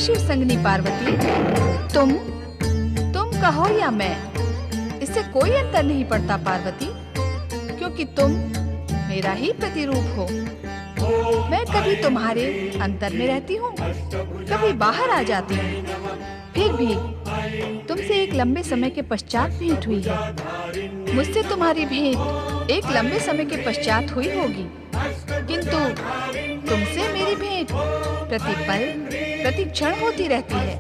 शिव संगनी पार्वती, तुम कहो या मैं, इससे कोई अंतर नहीं पड़ता पार्वती, क्योंकि तुम मेरा ही प्रतिरूप हो। मैं कभी तुम्हारे अंतर में रहती हूँ, कभी बाहर आ जाती हूँ। फिर भी तुमसे एक लंबे समय के पश्चात भेंट हुई है। मुझसे तुम्हारी भेंट एक लंबे समय के पश्चात हुई होगी, किंतु तुमसे मेरी भेंट प्रतिपल प्रति क्षण होती रहती है।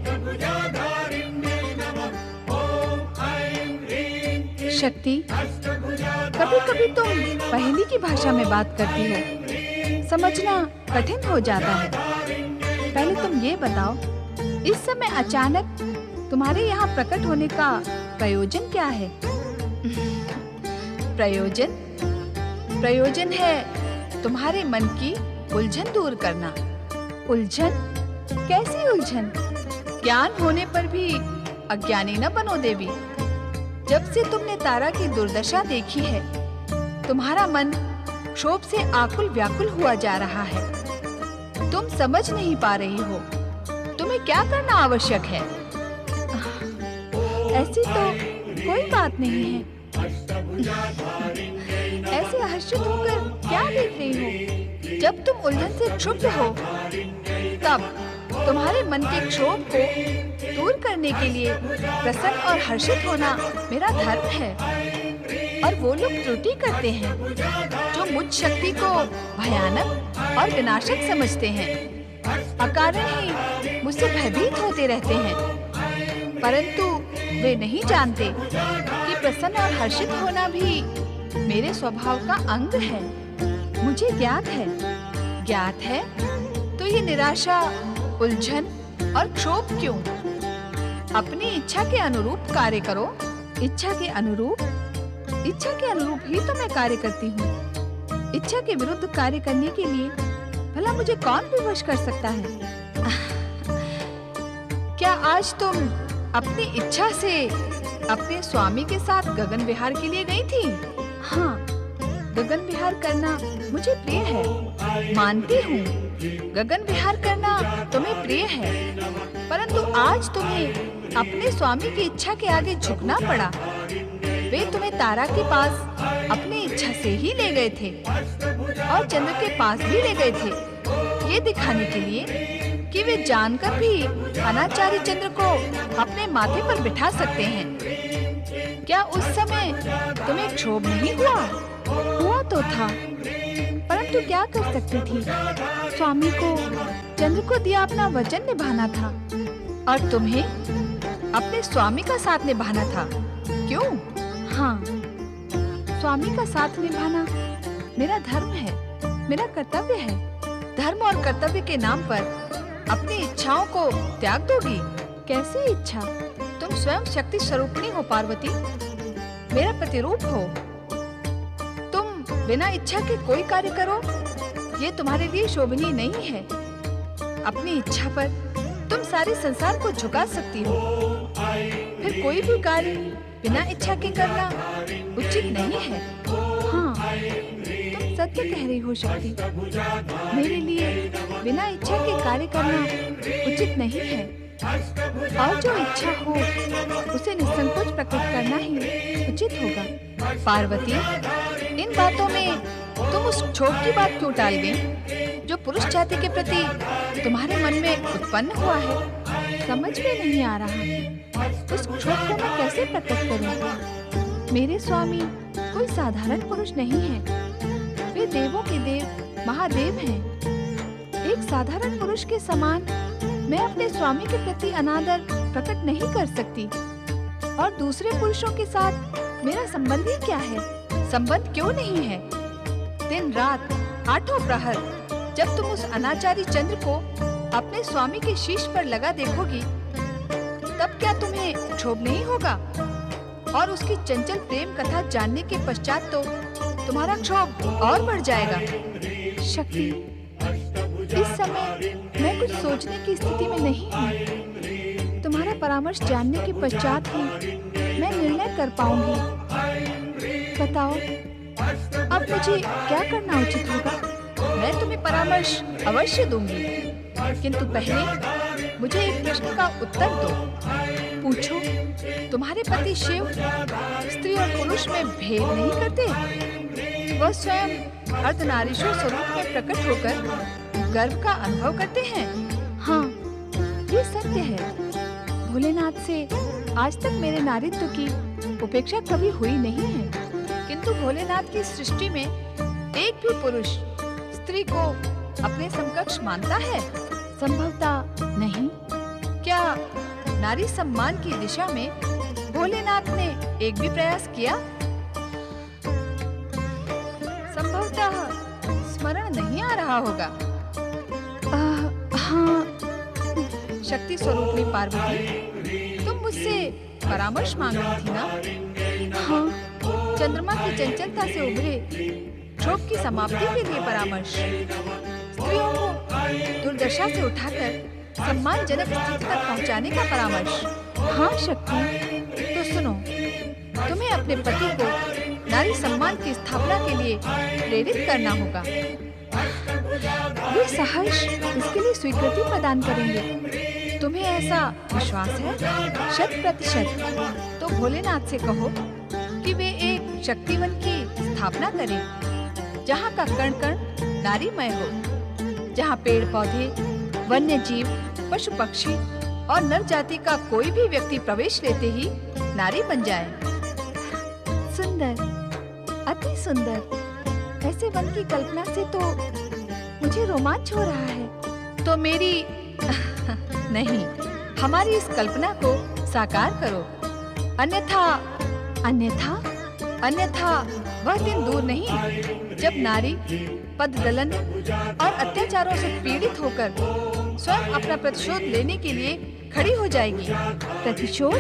शक्ति, कभी कभी तुम पहेली की भाषा में बात करती हो, समझना कठिन हो जाता है। पहले तुम ये बताओ, इस समय अचानक तुम्हारे यहाँ प्रकट होने का प्रयोजन क्या है? प्रयोजन है तुम्हारे मन की उलझन दूर करना। उलझन? कैसी उलझन? ज्ञान होने पर भी अज्ञानी न बनो देवी। जब से तुमने तारा की दुर्दशा देखी है, तुम्हारा मन क्षोभ से आकुल व्याकुल हुआ जा रहा है। तुम समझ नहीं पा रही हो तुम्हें क्या करना आवश्यक है। ऐसी तो कोई बात नहीं है। ऐसे आश्चर्य होकर क्या देख रही हो? जब तुम उलझन से क्षुब्ध हो, तब तुम्हारे मन के क्षोभ को दूर करने के लिए प्रसन्न और हर्षित होना मेरा धर्म है। और वो लोग त्रुटि करते हैं जो मुझ शक्ति को भयानक और विनाशक समझते हैं, अकारण ही मुझसे भयभीत होते रहते हैं। परंतु वे नहीं जानते कि प्रसन्न और हर्षित होना भी मेरे स्वभाव का अंग है। मुझे ज्ञात है तो ये निराशा, उलझन और क्षोभ क्यों? अपनी इच्छा के अनुरूप कार्य करो। इच्छा के अनुरूप ही तो मैं कार्य करती हूँ। इच्छा के विरुद्ध कार्य करने के लिए भला मुझे कौन विवश कर सकता है? क्या आज तुम अपनी इच्छा से अपने स्वामी के साथ गगन विहार के लिए गई थी? हाँ, गगन विहार करना मुझे प्रिय है, मानती हूँ। गगन विहार करना तुम्हें प्रिय है, परंतु आज तुम्हें अपने स्वामी की इच्छा के आगे झुकना पड़ा। वे तुम्हें तारा के पास अपनी इच्छा से ही ले गए थे और चंद्र के पास भी ले गए थे, ये दिखाने के लिए कि वे जानकर भी अनाचारी चंद्र को अपने माथे पर बिठा सकते हैं। क्या उस समय तुम्हें क्षोभ नहीं हुआ? हुआ तो था, परंतु क्या कर सकती थी? स्वामी को, चंद्र को दिया अपना वचन निभाना था और तुम्हें अपने स्वामी का साथ निभाना था। क्यों? हाँ, स्वामी का साथ निभाना मेरा धर्म है, मेरा कर्तव्य है। धर्म और कर्तव्य के नाम पर अपनी इच्छाओं को त्याग दोगी? कैसी इच्छा? तुम स्वयं शक्ति स्वरूपिणी हो पार्वती, मेरा प्रतिरूप हो। तुम बिना इच्छा के कोई कार्य करो, ये तुम्हारे लिए शोभनीय नहीं है। अपनी इच्छा पर तुम सारे संसार को झुका सकती हो, फिर कोई भी कार्य बिना इच्छा के करना उचित नहीं है। हाँ, तुम सत्य कह रही हो शक्ति। मेरे लिए बिना इच्छा के कार्य करना उचित नहीं है, और जो इच्छा हो उसे निसंकोच प्रकट करना ही उचित होगा। पार्वती, इन बातों में तुम उस क्षोभ की बात क्यों टाल गई जो पुरुष जाति के प्रति तुम्हारे मन में उत्पन्न हुआ है? समझ में नहीं आ रहा। उस क्षोभ को मैं कैसे प्रकट करूं? मेरे स्वामी कोई साधारण पुरुष नहीं है, वे देवों के देव महादेव हैं। एक साधारण पुरुष के समान मैं अपने स्वामी के प्रति अनादर प्रकट नहीं कर सकती, और दूसरे पुरुषों के साथ मेरा संबंध ही क्या है? संबंध क्यों नहीं है? दिन रात आठों प्रहर जब तुम उस अनाचारी चंद्र को अपने स्वामी के शीश पर लगा देखोगी, तब क्या तुम्हें क्षोभ नहीं होगा? और उसकी चंचल प्रेम कथा जानने के पश्चात तो तुम्हारा क्षोभ और बढ़ जाएगा। शक्ति, इस समय मैं कुछ सोचने की स्थिति में नहीं हूँ। तुम्हारा परामर्श जानने के पश्चात ही मैं निर्णय कर पाऊंगी। बताओ, अब मुझे क्या करना उचित होगा? मैं तुम्हें परामर्श अवश्य दूंगी, किंतु पहले मुझे एक प्रश्न का उत्तर दो। पूछो, तुम्हारे पति शिव स्त्री और पुरुष में भेद नहीं करते? वह स्वयं अर्धनारीश्वर स्वरूप में प्रकट होकर गर्व का अनुभव करते हैं। हाँ, ये सत्य है। भोलेनाथ से आज तक मेरे नारीत्व की उपेक्षा कभी हुई नहीं है, किंतु भोलेनाथ की सृष्टि में एक भी पुरुष स्त्री को अपने समकक्ष मानता है? संभवतः नहीं। क्या नारी सम्मान की दिशा में भोलेनाथ ने एक भी प्रयास किया? संभवतः स्मरण नहीं आ रहा होगा। हाँ। शक्ति स्वरूपी पार्वती, तुम मुझसे परामर्श मांग रही थी ना? हाँ। चंद्रमा की चंचलता से उभरे क्षोभ की समाप्ति के लिए परामर्श, स्त्रियों को दुर्दशा से उठाकर सम्मानजनक स्थिति तक पहुंचाने का परामर्श। हाँ शक्ति, तो सुनो, तुम्हें अपने पति को नारी सम्मान की स्थापना के लिए प्रेरित करना होगा। वे सहर्ष इसके लिए स्वीकृति प्रदान करेंगे। तुम्हें ऐसा विश्वास है? 100%। तो भोलेनाथ से कहो कि वे एक शक्तिवन की स्थापना करें, जहाँ का कण कण नारीमय हो, जहाँ पेड़ पौधे, वन्य जीव, पशु पक्षी और नर जाति का कोई भी व्यक्ति प्रवेश लेते ही नारी बन जाए। सुंदर, अति सुंदर। ऐसे वन की कल्पना से तो मुझे रोमांच हो रहा है। तो मेरी नहीं, हमारी इस कल्पना को साकार करो, अन्यथा वह दिन दूर नहीं जब नारी पददलन और अत्याचारों से पीड़ित होकर स्वयं अपना प्रतिशोध लेने के लिए खड़ी हो जाएगी। प्रतिशोध?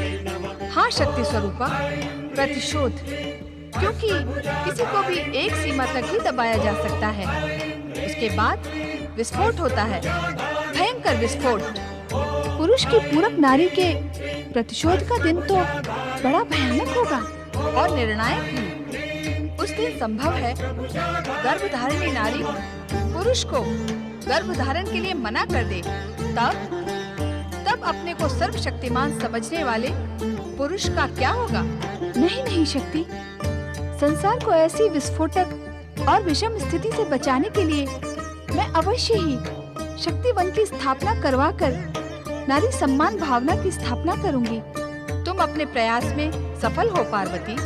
हाँ शक्ति स्वरूपा, प्रतिशोध। क्योंकि किसी को भी एक सीमा तक ही दबाया जा सकता है, उसके बाद विस्फोट होता है, भयंकर विस्फोट। पुरुष की पूरक नारी के प्रतिशोध का दिन तो बड़ा भयानक होगा और निर्णायक भी। उस दिन संभव है गर्भधारिणी नारी पुरुष को गर्भधारण के लिए मना कर दे। तब अपने को सर्वशक्तिमान समझने वाले पुरुष का क्या होगा? नहीं शक्ति, संसार को ऐसी विस्फोटक और विषम स्थिति से बचाने के लिए मैं अवश्य ही शक्तिवन की स्थापना करवाकर नारी सम्मान भावना की स्थापना करूंगी। तुम अपने प्रयास में सफल हो पार्वती।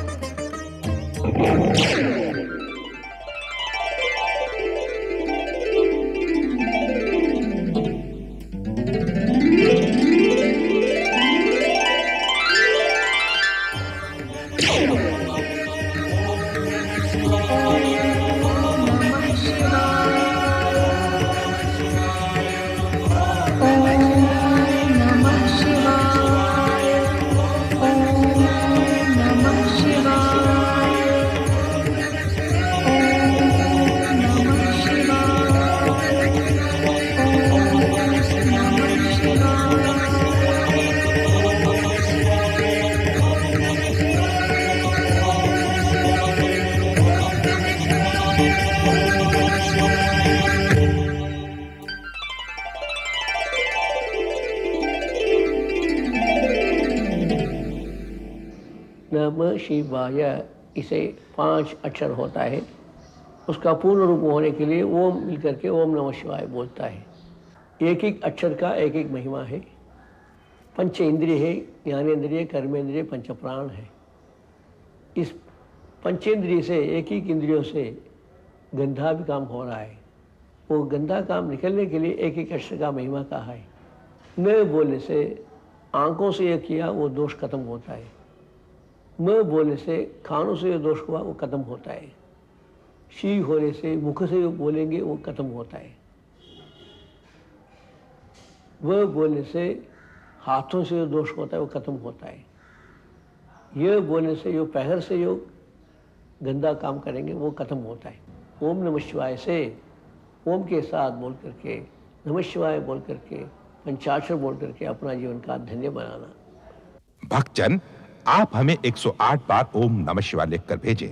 नमः शिवाय, इसे 5 अक्षर होता है। उसका पूर्ण रूप होने के लिए ओम मिलकर के ओम नमः शिवाय बोलता है। एक एक अक्षर का एक एक महिमा है। पंच इंद्रिय है, ज्ञानेन्द्रिय, कर्मेंद्रिय, पंच प्राण है। इस पंचेंद्रिय से एक एक इंद्रियों से गंधा भी काम हो रहा है। वो गंदा काम निकलने के लिए एक एक अक्षर का महिमा कहा है। न बोलने से आंखों से यह किया वो दोष खत्म होता है। म बोलने से खानों से जो दोष हुआ वो खत्म होता है। शी होने से मुख से जो बोलेंगे वो खत्म होता है। वह बोलने से हाथों से जो दोष होता है वो खत्म होता है। यह बोलने से जो पैर से जो गंदा काम करेंगे वो खत्म होता है। ओम नमः शिवाय से ओम के साथ बोल करके, नमः शिवाय बोल करके, पंचाक्षर बोल करके अपना जीवन का धन्य बनाना। भक्तजन, आप हमें 108 बार ओम नमः शिवाय लिखकर भेजें।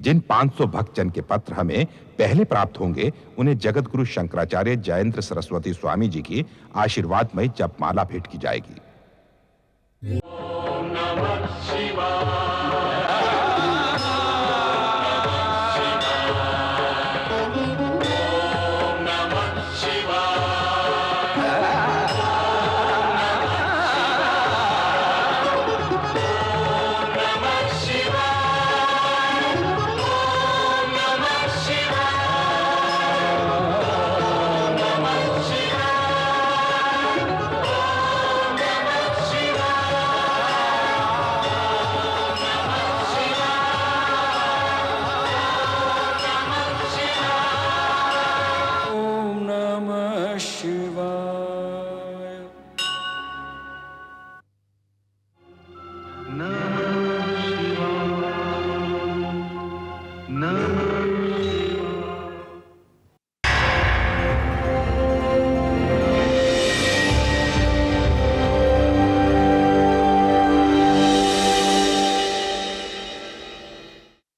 जिन 500 भक्तजन के पत्र हमें पहले प्राप्त होंगे, उन्हें जगत गुरु शंकराचार्य जयेंद्र सरस्वती स्वामी जी की आशीर्वादमय जपमाला भेंट की जाएगी।